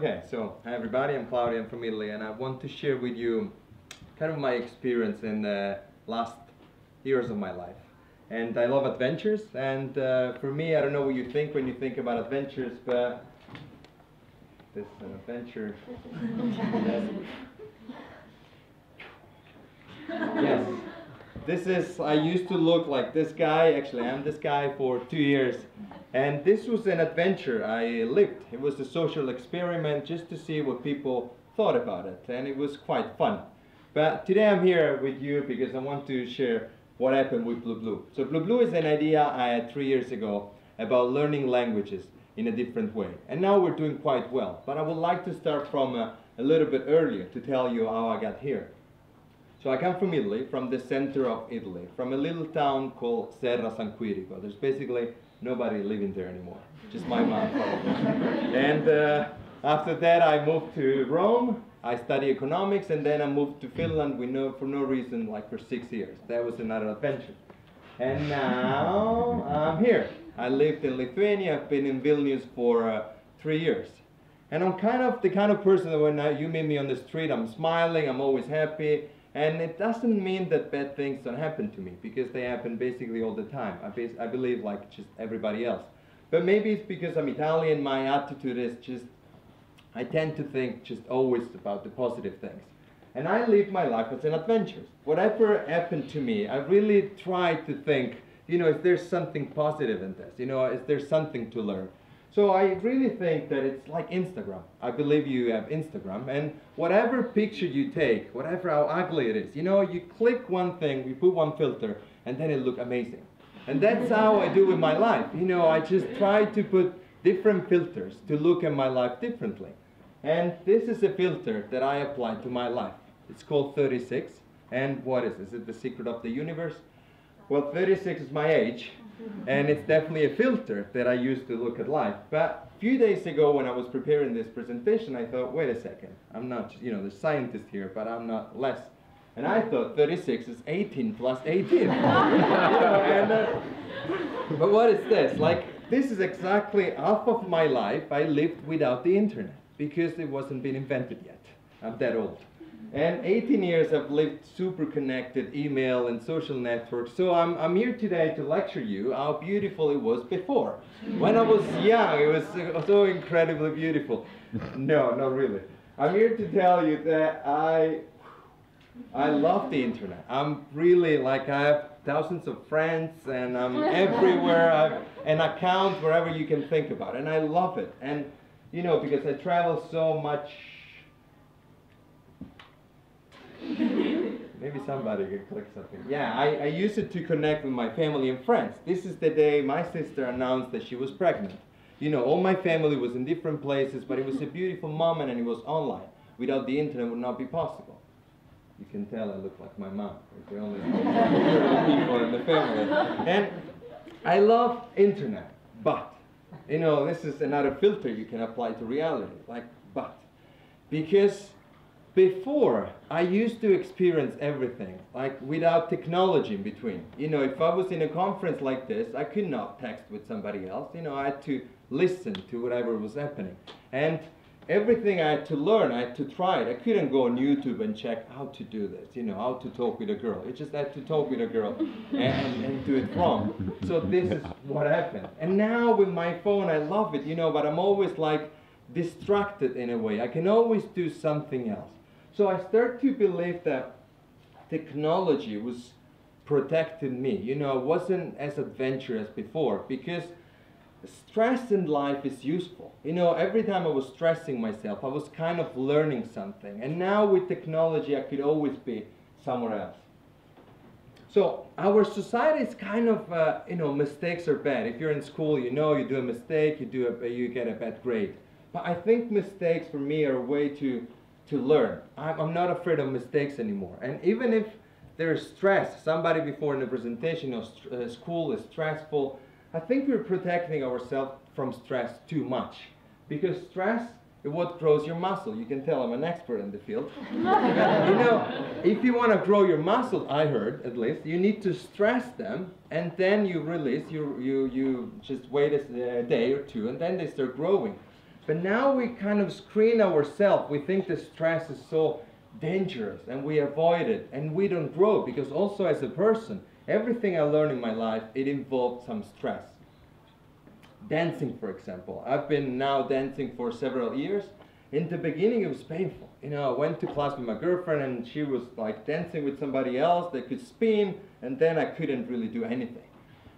Okay, so hi everybody, I'm Claudio, I'm from Italy, and I want to share with you kind of my experience in the last years of my life. And I love adventures, and for me, I don't know what you think when you think about adventures, but this is an adventure. Yes. This is, I used to look like this guy, actually I'm this guy for 2 years, and this was an adventure I lived. It was a social experiment just to see what people thought about it, and it was quite fun. But today I'm here with you because I want to share what happened with Bliu. So Bliu is an idea I had 3 years ago about learning languages in a different way, and now we're doing quite well. But I would like to start from a little bit earlier to tell you how I got here. So I come from Italy, from the center of Italy, from a little town called San Quirico. There's basically nobody living there anymore, just my mom probably. And after that I moved to Rome, I studied economics, and then I moved to Finland for no reason, like for 6 years. That was another adventure. And now I'm here. I lived in Lithuania, I've been in Vilnius for 3 years. And I'm the kind of person that when you meet me on the street, I'm smiling, I'm always happy. And it doesn't mean that bad things don't happen to me, because they happen basically all the time. I believe like just everybody else. But maybe it's because I'm Italian, my attitude is just, I tend to think just always about the positive things. And I live my life as an adventure. Whatever happened to me, I really try to think, you know, is there something positive in this? You know, is there something to learn? So I really think that it's like Instagram. I believe you have Instagram, and whatever picture you take, whatever how ugly it is, you know, you click one thing, you put one filter, and then it looks amazing. And that's how I do with my life. You know, I just try to put different filters to look at my life differently. And this is a filter that I apply to my life. It's called 36. And what is this? Is it the secret of the universe? Well, 36 is my age. And it's definitely a filter that I use to look at life. But a few days ago when I was preparing this presentation, I thought, wait a second, I'm not, you know, the scientist here, but I'm not less. And I thought 36 is 18 plus 18. You know, but what is this? Like, this is exactly half of my life I lived without the internet, because it wasn't been invented yet. I'm that old. And 18 years I've lived super connected, email and social networks. So I'm here today to lecture you how beautiful it was before. When I was young, it was so incredibly beautiful. No, not really. I'm here to tell you that I love the internet. I'm really, like, I have thousands of friends, and I'm everywhere. I have an account wherever you can think about it, and I love it. And, you know, because I travel so much. Maybe somebody can click something. Yeah, I use it to connect with my family and friends. This is the day my sister announced that she was pregnant. You know, all my family was in different places, but it was a beautiful moment, and it was online. Without the internet, it would not be possible. You can tell I look like my mom. We're the only people in the family. And I love internet, but, you know, this is another filter you can apply to reality, like, but. Because before, I used to experience everything, like, without technology in between. You know, if I was in a conference like this, I could not text with somebody else. You know, I had to listen to whatever was happening. And everything I had to learn, I had to try it. I couldn't go on YouTube and check how to do this, you know, how to talk with a girl. I just had to talk with a girl and do it wrong. So this is what happened. And now with my phone, I love it, you know, but I'm always like distracted in a way. I can always do something else. So I started to believe that technology was protecting me. You know, I wasn't as adventurous as before, because stress in life is useful. You know, every time I was stressing myself, I was kind of learning something. And now with technology, I could always be somewhere else. So our society is kind of, you know, mistakes are bad. If you're in school, you know, you do a mistake, you get a bad grade. But I think mistakes for me are a way to learn. I'm not afraid of mistakes anymore. And even if there's stress, somebody before in the presentation, you know, school is stressful, I think we're protecting ourselves from stress too much. Because stress is what grows your muscle. You can tell I'm an expert in the field. You know, if you want to grow your muscle, I heard at least, you need to stress them, and then you release, you just wait a day or two, and then they start growing. But now we kind of screen ourselves. We think the stress is so dangerous and we avoid it and we don't grow, because also as a person, everything I learned in my life, it involved some stress. Dancing, for example. I've been now dancing for several years. In the beginning, it was painful. You know, I went to class with my girlfriend and she was like dancing with somebody else. They could spin, and then I couldn't really do anything.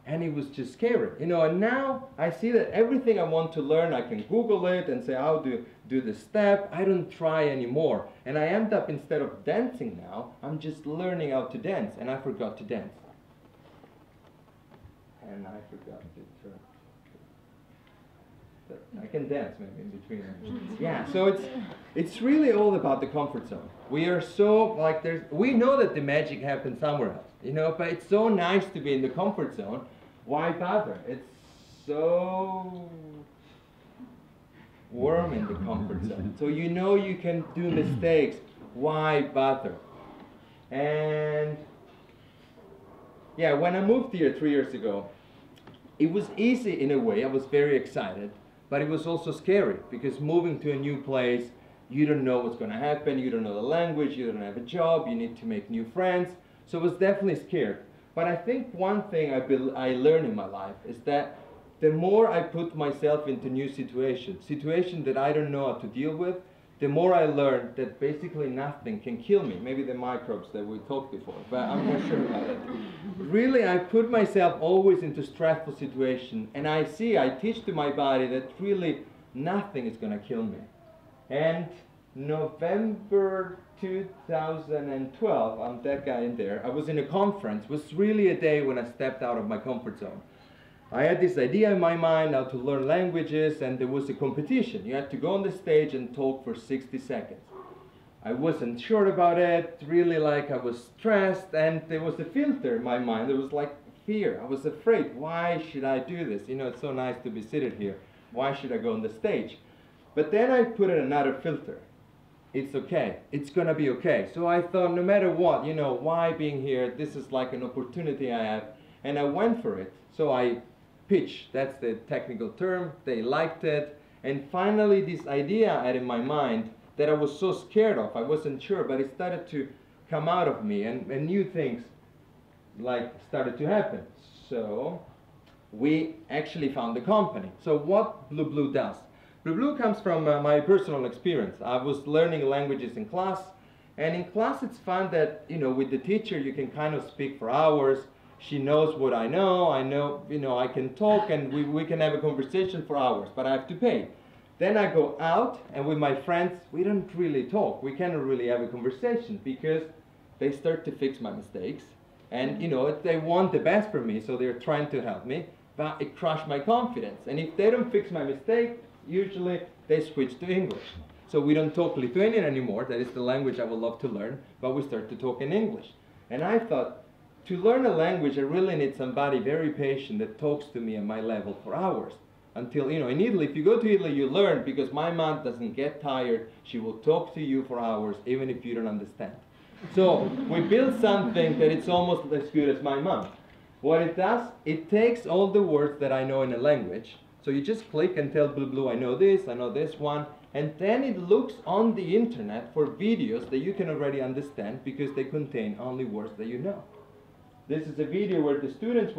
And it was just scary. You know, and now I see that everything I want to learn, I can Google it and say, how to do the step. I don't try anymore. And I end up, instead of dancing now, I'm just learning how to dance, and I forgot to dance. And I forgot to turn. I can dance maybe in between. Yeah, so it's really all about the comfort zone. We are so, like, we know that the magic happens somewhere else, you know, but it's so nice to be in the comfort zone. Why bother? It's so warm in the comfort zone. So you know you can do mistakes. Why bother? And yeah, when I moved here 3 years ago, it was easy in a way. I was very excited. But it was also scary, because moving to a new place, you don't know what's going to happen, you don't know the language, you don't have a job, you need to make new friends. So I was definitely scared. But I think one thing I learned in my life is that the more I put myself into new situations that I don't know how to deal with, the more I learned that basically nothing can kill me. Maybe the microbes that we talked before, but I'm not sure about it. Really, I put myself always into stressful situations, and I teach to my body that really nothing is going to kill me. And November 2012, I'm that guy in there, I was in a conference. It was really a day when I stepped out of my comfort zone. I had this idea in my mind how to learn languages, and there was a competition. You had to go on the stage and talk for 60 seconds. I wasn't sure about it, really, like I was stressed, and there was a filter in my mind. There was like fear. I was afraid. Why should I do this? You know, it's so nice to be seated here. Why should I go on the stage? But then I put in another filter. It's okay. It's gonna be okay. So I thought, no matter what, you know, why being here? This is like an opportunity I have, and I went for it. So I pitch, that's the technical term, they liked it, and finally this idea I had in my mind that I was so scared of, I wasn't sure, but it started to come out of me, and new things like started to happen. So we actually found the company. So what Bliu does? Bliu comes from my personal experience. I was learning languages in class, and in class it's fun that, you know, with the teacher you can kind of speak for hours. She knows what I know, you know, I can talk, and we can have a conversation for hours, but I have to pay. Then I go out, and with my friends, we don't really talk. We cannot really have a conversation, because they start to fix my mistakes. And, you know, they want the best for me, so they're trying to help me, but it crushed my confidence. And if they don't fix my mistake, usually they switch to English. So we don't talk Lithuanian anymore. That is the language I would love to learn, but we start to talk in English. And I thought, to learn a language, I really need somebody very patient that talks to me at my level for hours. Until, you know, in Italy, if you go to Italy, you learn, because my mom doesn't get tired. She will talk to you for hours, even if you don't understand. So we built something that it's almost as good as my mom. What it does, it takes all the words that I know in a language. So you just click and tell Bliu, I know this one. And then it looks on the internet for videos that you can already understand, because they contain only words that you know. This is a video where the students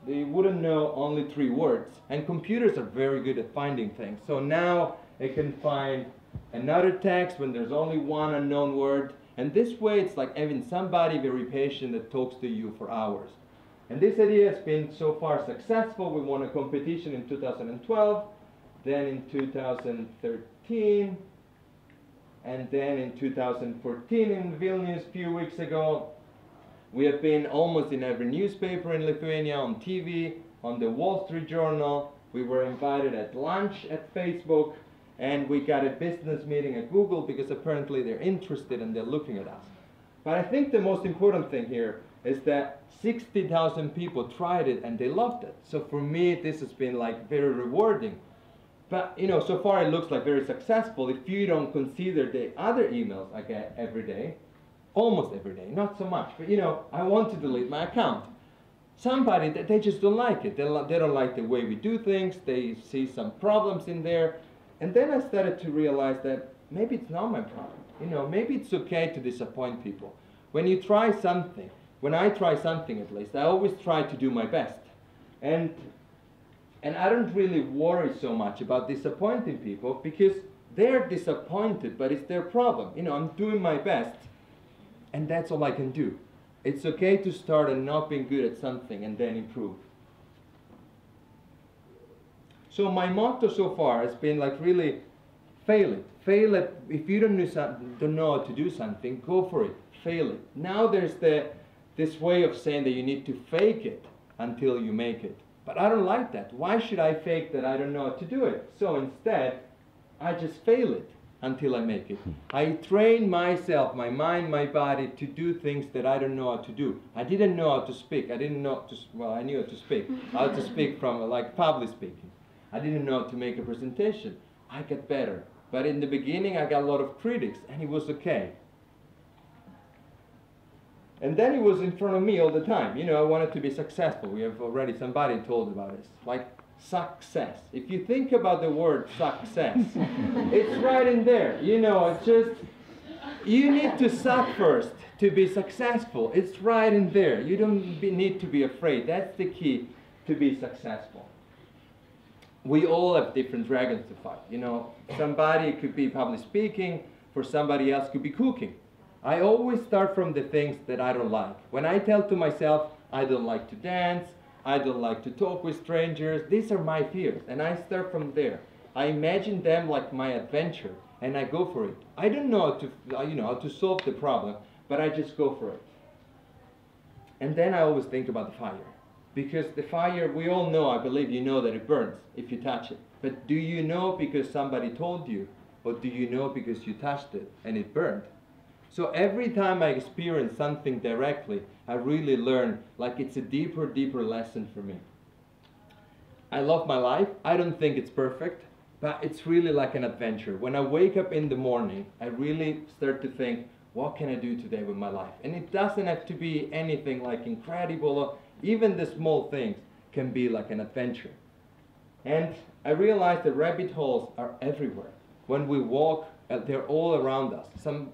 they wouldn't know only 3 words. And computers are very good at finding things. So now it can find another text when there's only one unknown word. And this way it's like having somebody very patient that talks to you for hours. And this idea has been so far successful. We won a competition in 2012, then in 2013, and then in 2014 in Vilnius a few weeks ago. We have been almost in every newspaper in Lithuania, on TV, on the Wall Street Journal. We were invited at lunch at Facebook, and we got a business meeting at Google, because apparently they're interested and they're looking at us. But I think the most important thing here is that 60,000 people tried it and they loved it. So for me, this has been like very rewarding. But, you know, so far it looks like very successful if you don't consider the other emails I get every day. Almost every day, not so much, but, you know, I want to delete my account. Somebody, they just don't like it. They don't like the way we do things. They see some problems in there. And then I started to realize that maybe it's not my problem. You know, maybe it's okay to disappoint people. When you try something, when I try something at least, I always try to do my best. And I don't really worry so much about disappointing people because they're disappointed, but it's their problem. You know, I'm doing my best, and that's all I can do. It's okay to start and not being good at something and then improve. So my motto so far has been like really fail it. Fail it. If you don't know how to do something, go for it. Fail it. Now there's this way of saying that you need to fake it until you make it. But I don't like that. Why should I fake that I don't know how to do it? So instead, I just fail it until I make it. I train myself, my mind, my body to do things that I don't know how to do. I didn't know how to speak. I didn't know to, well, I knew how to speak. How to speak from like public speaking. I didn't know how to make a presentation. I got better. But in the beginning, I got a lot of critics, and it was okay. And then it was in front of me all the time. You know, I wanted to be successful. We have already, somebody told about this. Like, success. If you think about the word success, it's right in there. You know, it's just, you need to suck first to be successful. It's right in there. You don't need to be afraid. That's the key to be successful. We all have different dragons to fight. You know, somebody could be public speaking, for somebody else could be cooking. I always start from the things that I don't like. When I tell to myself, I don't like to dance, I don't like to talk with strangers, these are my fears, and I start from there. I imagine them like my adventure, and I go for it. I don't know how to, how to solve the problem, but I just go for it. And then I always think about the fire. Because the fire, we all know, I believe you know that it burns if you touch it. But do you know because somebody told you? Or do you know because you touched it and it burned? So every time I experience something directly, I really learn, like it's a deeper, deeper lesson for me. I love my life. I don't think it's perfect, but it's really like an adventure. When I wake up in the morning, I really start to think, what can I do today with my life? And it doesn't have to be anything like incredible. Even the small things can be like an adventure. And I realized that rabbit holes are everywhere. When we walk, they're all around us.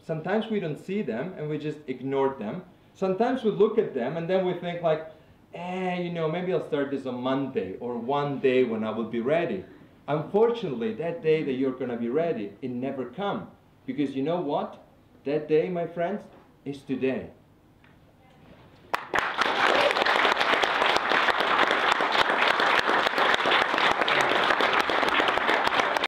Sometimes we don't see them and we just ignore them. Sometimes we look at them and then we think like, maybe I'll start this on Monday or one day when I will be ready. Unfortunately, that day that you're going to be ready, it never comes. Because you know what? That day, my friends, is today.